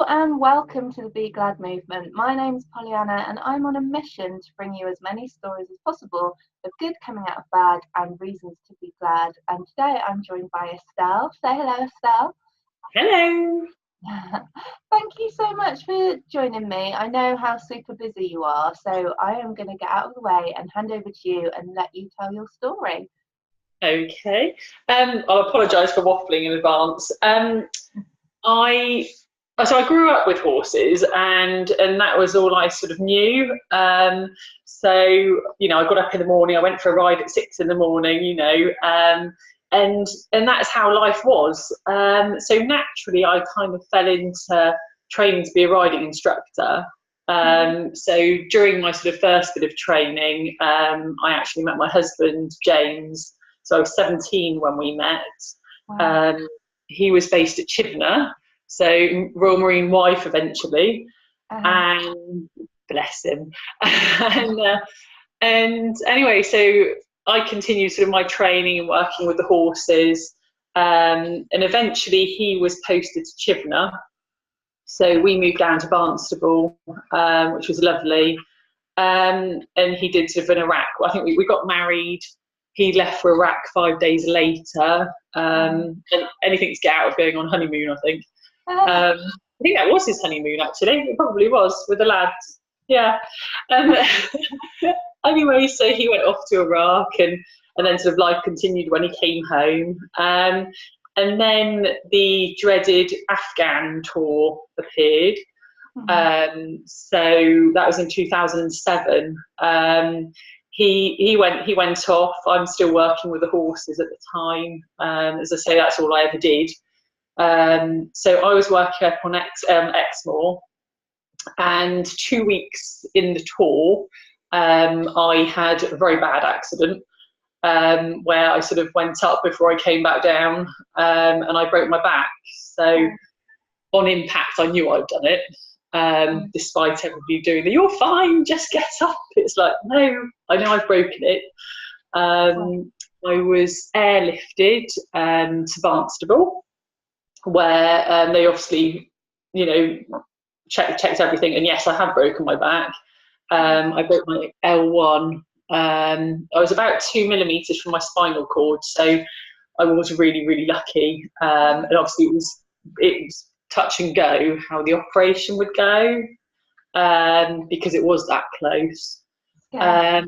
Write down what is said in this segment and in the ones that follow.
and welcome to the Be Glad movement. My name's Pollyanna and I'm on a mission to bring you as many stories as possible of good coming out of bad and reasons to be glad. And today I'm joined by Estelle. Say hello, Estelle. Hello. Thank you so much for joining me. I know how super busy you are, so I am going to get out of the way and hand over to you and let you tell your story. Okay. I'll apologise for waffling in advance. I grew up with horses, and that was all I sort of knew. So I got up in the morning. I went for a ride at 6 in the morning. And that's how life was. So naturally, I kind of fell into training to be a riding instructor. So during my sort of first bit of training, I actually met my husband, James. So I was 17 when we met. Wow. He was based at Chivenor, so Royal Marine wife eventually, and bless him. and anyway, so I continued sort of my training and working with the horses, and eventually he was posted to Chivenor. So we moved down to Barnstable, which was lovely. And he did sort of an Iraq. I think we got married. He left for Iraq 5 days later. And anything to get out of going on honeymoon, I think. I think that was his honeymoon, actually. It probably was, with the lads. Yeah. Anyway, so he went off to Iraq, and then sort of life continued when he came home. And then the dreaded Afghan tour appeared. So that was in 2007. He went off. I'm still working with the horses at the time. As I say, that's all I ever did. So I was working up on Exmoor, and 2 weeks in the tour, I had a very bad accident where I sort of went up before I came back down, and I broke my back. So on impact, I knew I'd done it. Despite everybody doing the "you're fine, just get up," it's like, no, I know I've broken it. I was airlifted to Barnstable, where they obviously, checked everything, and yes, I have broken my back. I broke my L1. I was about 2 millimeters from my spinal cord, so I was really, really lucky. And obviously, it was touch and go how the operation would go, because it was that close. Yeah.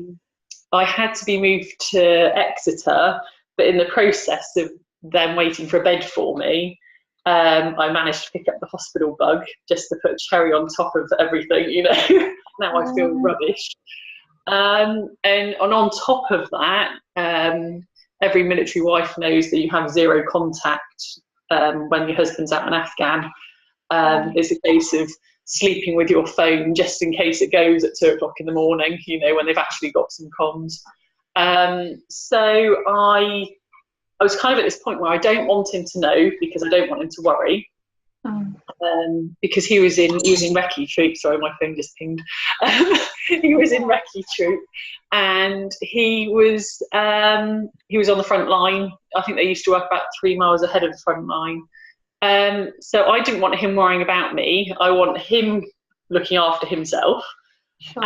I had to be moved to Exeter, but in the process of them waiting for a bed for me, I managed to pick up the hospital bug just to put a cherry on top of everything. Now I feel rubbish. And on top of that, every military wife knows that you have zero contact when your husband's out in Afghan. It's a case of sleeping with your phone just in case it goes at 2 o'clock in the morning, when they've actually got some comms. So I was kind of at this point where I don't want him to know, because I don't want him to worry. Because he was in recce troop. Sorry, my phone just pinged. He was in recce troop, and he was on the front line. I think they used to work about 3 miles ahead of the front line. So I didn't want him worrying about me. I want him looking after himself. Sure.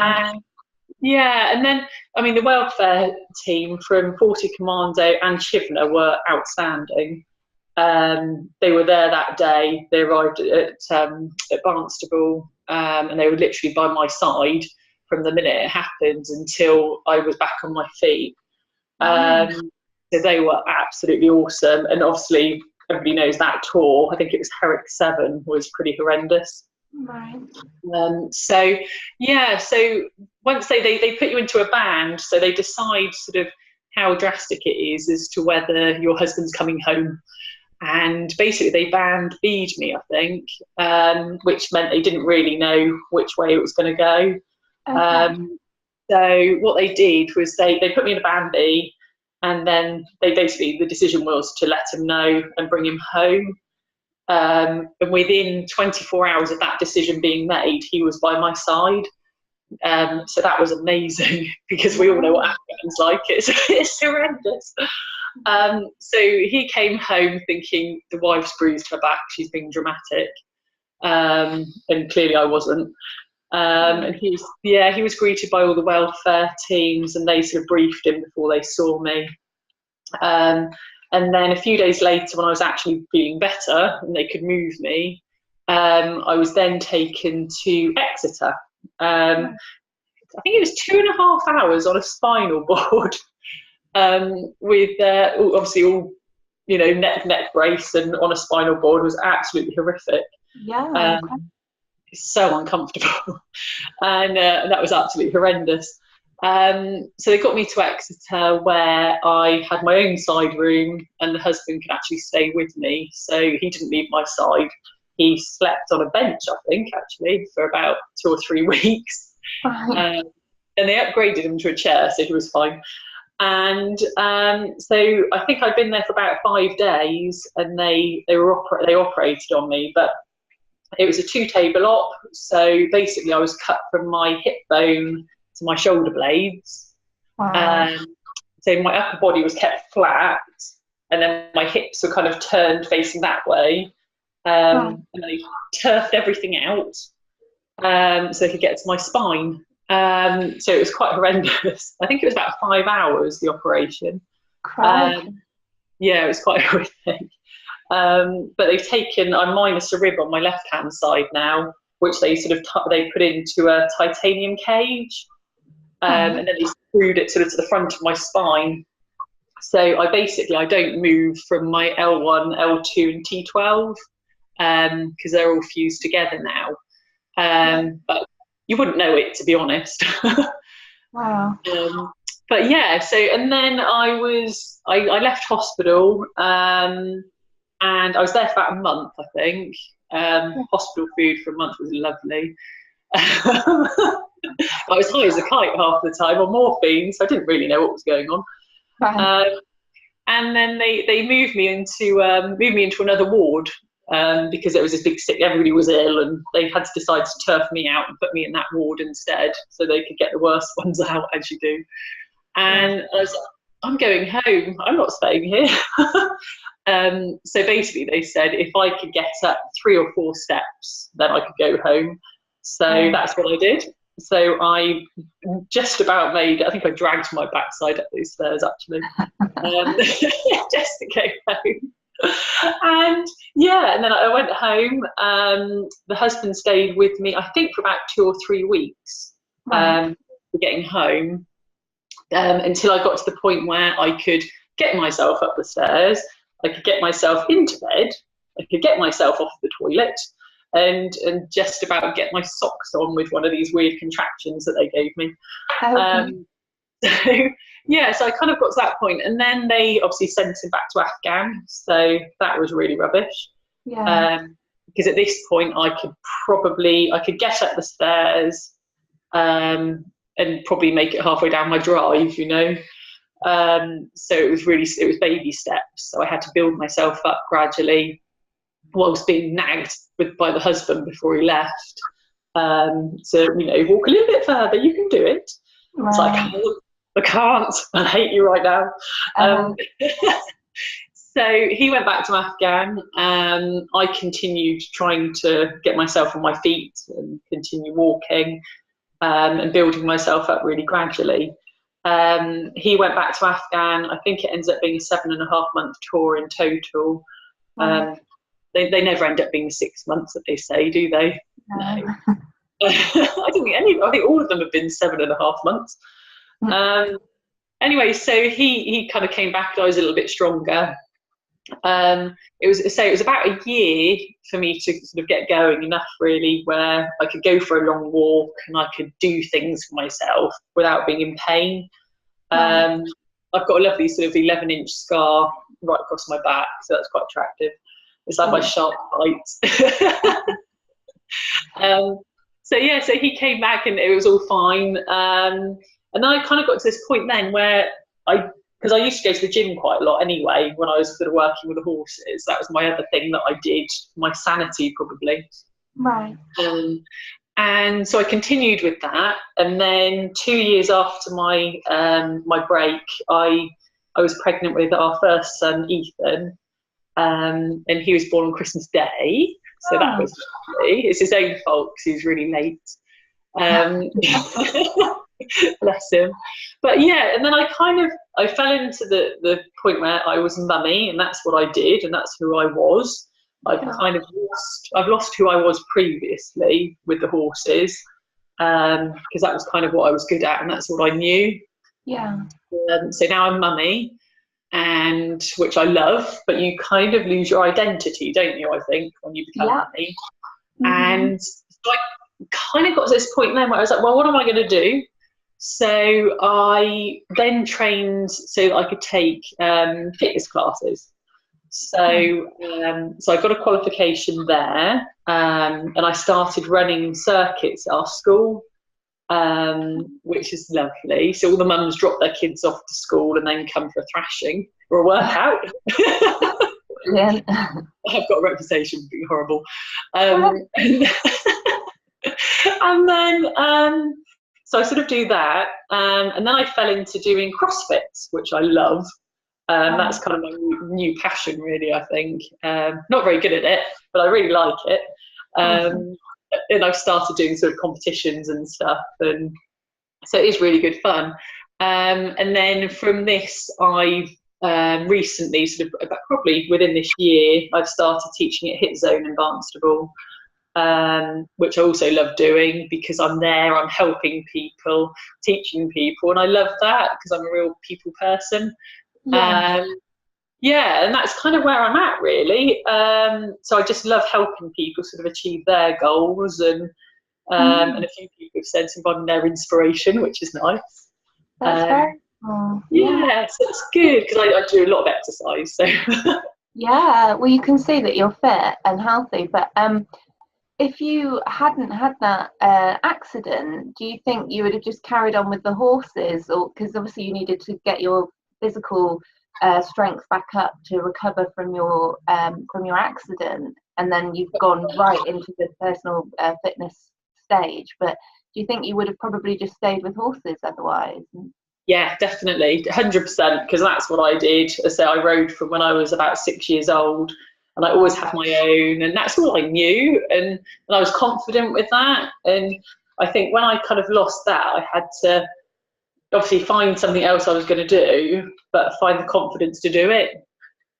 And then, the welfare team from 40 Commando and Chivenor were outstanding. They were there that day. They arrived at Barnstable, and they were literally by my side from the minute it happened until I was back on my feet. So they were absolutely awesome. And obviously, everybody knows that tour. I think it was Herrick 7 was pretty horrendous. Right. So once they put you into a band, so they decide sort of how drastic it is as to whether your husband's coming home. And basically they band B'd me, I think, which meant they didn't really know which way it was going to go. So what they did was they put me in a band B, and then the decision was to let him know and bring him home. And within 24 hours of that decision being made, he was by my side. So that was amazing, because we all know what Afghan's like. It's horrendous. So he came home thinking the wife's bruised her back, she's being dramatic. and clearly I wasn't. And he was greeted by all the welfare teams, and they sort of briefed him before they saw me. And then a few days later, when I was actually feeling better and they could move me, I was then taken to Exeter. I think it was 2.5 hours on a spinal board, with obviously all, neck brace and on a spinal board. Was absolutely horrific. Yeah. So uncomfortable, and that was absolutely horrendous. So they got me to Exeter, where I had my own side room, and the husband could actually stay with me. So he didn't leave my side. He slept on a bench, I think, actually, for about 2 or 3 weeks. Right. And they upgraded him to a chair, so he was fine. And so I think I'd been there for about 5 days, and they operated on me, but it was a 2-table op. So basically, I was cut from my hip bone to my shoulder blades. Wow. So my upper body was kept flat, and then my hips were kind of turned facing that way. And then they turfed everything out, so they could get to my spine. So it was quite horrendous. I think it was about 5 hours, the operation. Yeah, it was quite horrific. But they've taken, I'm minus a rib on my left hand side now, which they sort of they put into a titanium cage, and then they screwed it sort of to the front of my spine. So I don't move from my L1, L2 and T12, because they're all fused together now. But you wouldn't know it, to be honest. Wow. But yeah, so, and then I left hospital, and I was there for about a month, I think. Hospital food for a month was lovely. I was high as a kite half the time on morphine, so I didn't really know what was going on. Right. And then they moved me into another ward, because it was this big sick, everybody was ill, and they had to decide to turf me out and put me in that ward instead, so they could get the worst ones out, as you do. And I was like, I'm going home, I'm not staying here. So basically they said if I could get up 3 or 4 steps, then I could go home. So that's what I did. So I just about made it. I think I dragged my backside up those stairs, actually, just to go home. And and then I went home. The husband stayed with me, I think, for about 2 or 3 weeks, for getting home, until I got to the point where I could get myself up the stairs, I could get myself into bed, I could get myself off the toilet, and just about get my socks on with one of these weird contractions that they gave me. So I kind of got to that point, and then they obviously sent him back to Afghan, so that was really rubbish. Because at this point I could get up the stairs, and probably make it halfway down my drive, so it was baby steps. So I had to build myself up gradually, whilst being nagged by the husband before he left. So walk a little bit further, you can do it. It's like, I can't, I hate you right now. So he went back to Afghan. I continued trying to get myself on my feet and continue walking, and building myself up really gradually. He went back to Afghan. I think it ends up being a 7.5-month tour in total. They never end up being 6 months that they say, do they? No. I think all of them have been 7.5 months. Anyway, so he kind of came back, and I was a little bit stronger. It was about a year for me to sort of get going enough, really, where I could go for a long walk and I could do things for myself without being in pain. I've got a lovely sort of 11-inch scar right across my back, so that's quite attractive. It's like my sharp bite. So he came back and it was all fine. And then I kind of got to this point then where because I used to go to the gym quite a lot anyway when I was sort of working with the horses. That was my other thing that I did, my sanity probably. Right. And so I continued with that. And then 2 years after my break, I was pregnant with our first son, Ethan. And he was born on Christmas Day. So that was lovely. It's his own fault because he was really late. Bless him. But yeah, and then I fell into the point where I was mummy, and that's what I did, and that's who I was. I've lost who I was previously with the horses, because that was kind of what I was good at, and that's what I knew. Yeah. So now I'm mummy, and which I love, but you kind of lose your identity, don't you? I think when you become mummy, and so I kind of got to this point then where I was like, well, what am I going to do? So I then trained so that I could take fitness classes. So I got a qualification there, and I started running circuits at our school, which is lovely. So all the mums drop their kids off to school and then come for a thrashing or a workout. Yeah. I've got a reputation for being horrible. And then so I sort of do that, and then I fell into doing CrossFit, which I love. That's kind of my new passion, really, I think. Not very good at it, but I really like it. And I've started doing sort of competitions and stuff, and so it is really good fun. And then from this, I've recently, sort of probably within this year, I've started teaching at Hit Zone in Barnstable, which I also love doing because I'm there, I'm helping people, teaching people, and I love that because I'm a real people person. Yeah, and that's kind of where I'm at, really. So I just love helping people sort of achieve their goals, and a few people have said I'm their inspiration, which is nice. That's very cool. Yeah, so it's good because I do a lot of exercise. So yeah, well, you can see that you're fit and healthy, but if you hadn't had that accident, do you think you would have just carried on with the horses, or because obviously you needed to get your physical strength back up to recover from your accident, and then you've gone right into the personal fitness stage, but do you think you would have probably just stayed with horses otherwise? Yeah, definitely, 100%, because that's what I did. So I rode from when I was about 6 years old, and I always had my own, and that's all I knew, and I was confident with that. And I think when I kind of lost that, I had to obviously find something else I was going to do, but find the confidence to do it.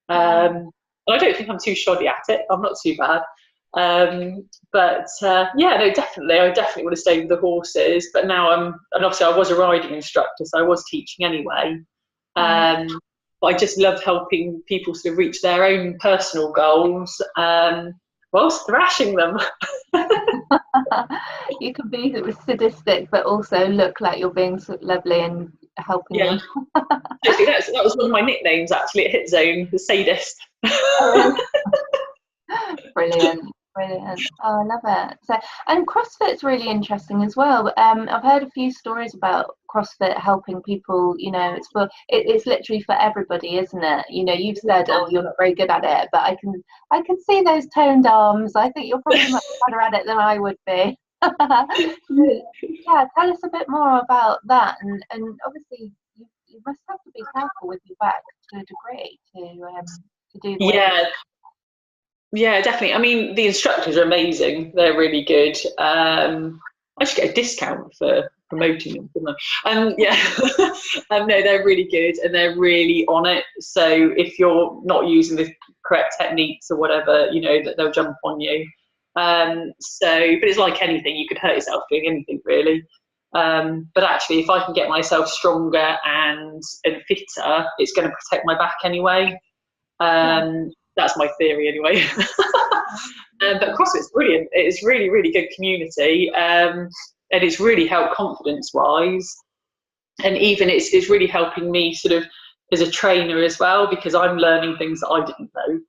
And I don't think I'm too shoddy at it. I'm not too bad. But yeah, no, definitely, I definitely would have stayed with the horses. But now and obviously I was a riding instructor, so I was teaching anyway. But I just love helping people sort of reach their own personal goals whilst thrashing them. You can be sadistic, but also look like you're being lovely and helping them. Actually, that was one of my nicknames actually at Hit Zone, the sadist. Brilliant. Oh, I love it. So, and CrossFit's really interesting as well. I've heard a few stories about CrossFit helping people. You know, it's literally for everybody, isn't it? You know, you've said, oh, you're not very good at it, but I can see those toned arms. I think you're probably much better at it than I would be. Yeah, tell us a bit more about that, and obviously you must have to be careful with your back to a degree to do the weight. Yeah, definitely. I mean, the instructors are amazing. They're really good. I should get a discount for promoting them, shouldn't I? No, they're really good and they're really on it. So if you're not using the correct techniques or whatever, you know, that they'll jump on you. But it's like anything, you could hurt yourself doing anything really. But actually, if I can get myself stronger and fitter, it's going to protect my back anyway. That's my theory anyway. But CrossFit's brilliant. It's really, really good community, and it's really helped confidence-wise. And even it's really helping me sort of as a trainer as well, because I'm learning things that I didn't know,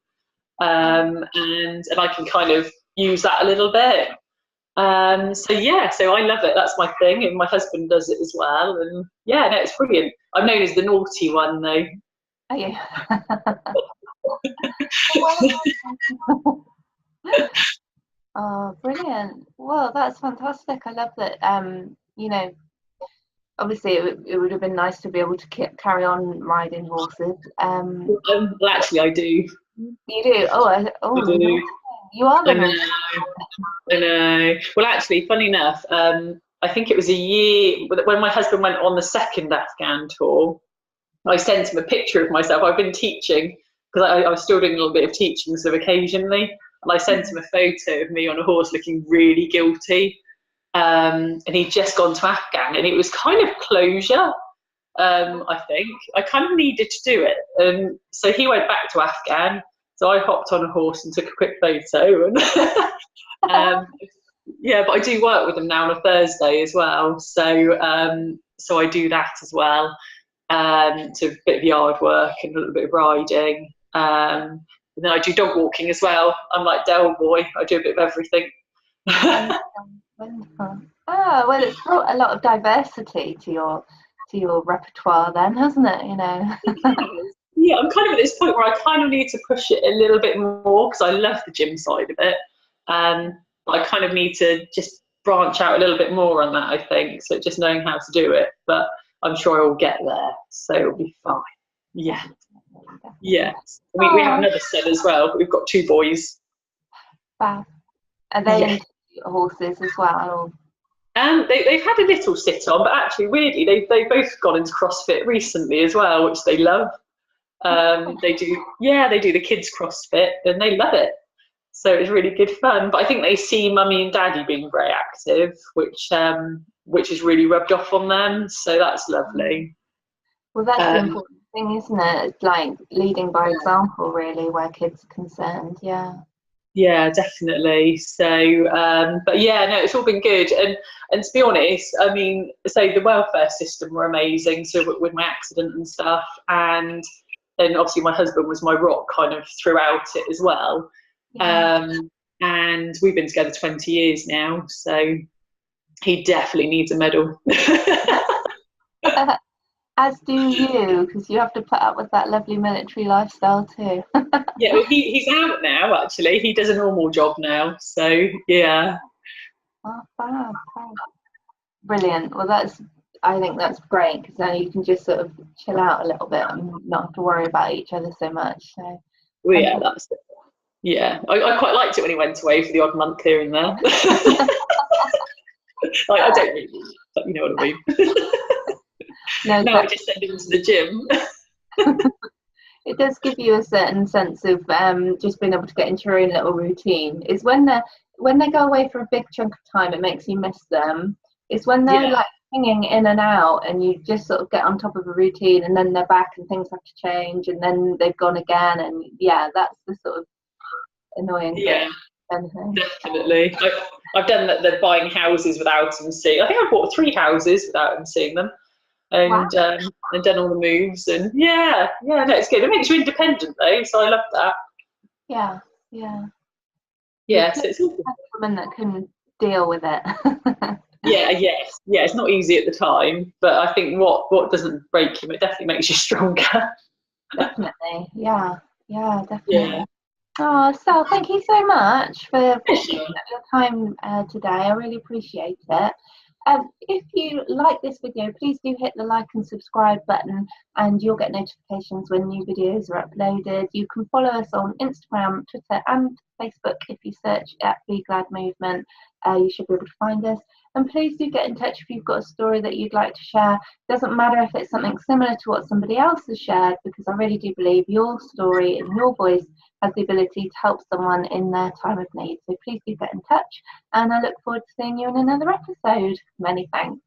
and I can kind of use that a little bit. So I love it. That's my thing, and my husband does it as well. And yeah, no, it's brilliant. I'm known as the naughty one though. Oh yeah. Oh, brilliant. Well, that's fantastic. I love that. You know, obviously it would have been nice to be able to carry on riding horses. Well, actually, I do. You do? I do. You are I the know, normal. I know. Well, actually, funny enough, I think it was a year when my husband went on the second Afghan tour. I sent him a picture of myself. I've been teaching because I was still doing a little bit of teaching, so occasionally, and I sent him a photo of me on a horse looking really guilty. And he'd just gone to Afghan, and it was kind of closure. I think I kind of needed to do it, and so he went back to Afghan. So I hopped on a horse and took a quick photo, and yeah, but I do work with them now on a Thursday as well. So I do that as well. So a bit of yard work and a little bit of riding. And then I do dog walking as well. I'm like Del Boy. I do a bit of everything. Wonderful. Oh, well, it's brought a lot of diversity to your repertoire then, hasn't it? You know. Yeah, I'm kind of at this point where I kind of need to push it a little bit more because I love the gym side of it. But I kind of need to just branch out a little bit more on that, I think. So just knowing how to do it. But I'm sure I will get there. So it'll be fine. Yeah. Yeah. We have another son as well, but we've got 2 boys. Wow. Are they into horses as well? They've had a little sit on, but actually, weirdly, they've both gone into CrossFit recently as well, which they love. They do the kids CrossFit, and they love it. So it's really good fun. But I think they see mummy and daddy being very active, which has really rubbed off on them. So that's lovely. Well, that's the important thing, isn't it? It's like leading by example, really, where kids are concerned. Yeah. Yeah, definitely. So, but yeah, no, it's all been good. And to be honest, I mean, say the welfare system were amazing. So with my accident and stuff, and then obviously my husband was my rock kind of throughout it as well. Yeah. And we've been together 20 years now, so he definitely needs a medal. As do you, because you have to put up with that lovely military lifestyle too. Yeah, well, he's out now. Actually, he does a normal job now. So yeah. Oh, fab. Brilliant. Well, I think that's great because then you can just sort of chill out a little bit and not have to worry about each other so much. So. Well, yeah, that's it. Yeah, I quite liked it when he went away for the odd month here and there. Like, I don't really, but you know what I mean. No, I just send him to the gym. It does give you a certain sense of just being able to get into your own little routine. It's when they go away for a big chunk of time, it makes you miss them. It's when they're like hanging in and out, and you just sort of get on top of a routine, and then they're back, and things have to change, and then they've gone again, and yeah, that's the sort of annoying thing. Anything. Definitely. I've done that. They're buying houses without them seeing. I think I bought 3 houses without them seeing them, and and done all the moves. And no, it's good. It makes you independent though, so I love that. Yeah. Yeah, so it's all a woman that can deal with it. Yes. It's not easy at the time, but I think what doesn't break you, it definitely makes you stronger. Definitely. Yeah, definitely. Yeah. Oh, Estelle, thank you so much for taking your time today. I really appreciate it. If you like this video, please do hit the like and subscribe button, and you'll get notifications when new videos are uploaded. You can follow us on Instagram, Twitter and Facebook. If you search at Be Glad Movement, you should be able to find us. And please do get in touch if you've got a story that you'd like to share. Doesn't matter if it's something similar to what somebody else has shared, because I really do believe your story and your voice has the ability to help someone in their time of need. So please do get in touch, and I look forward to seeing you in another episode. Many thanks.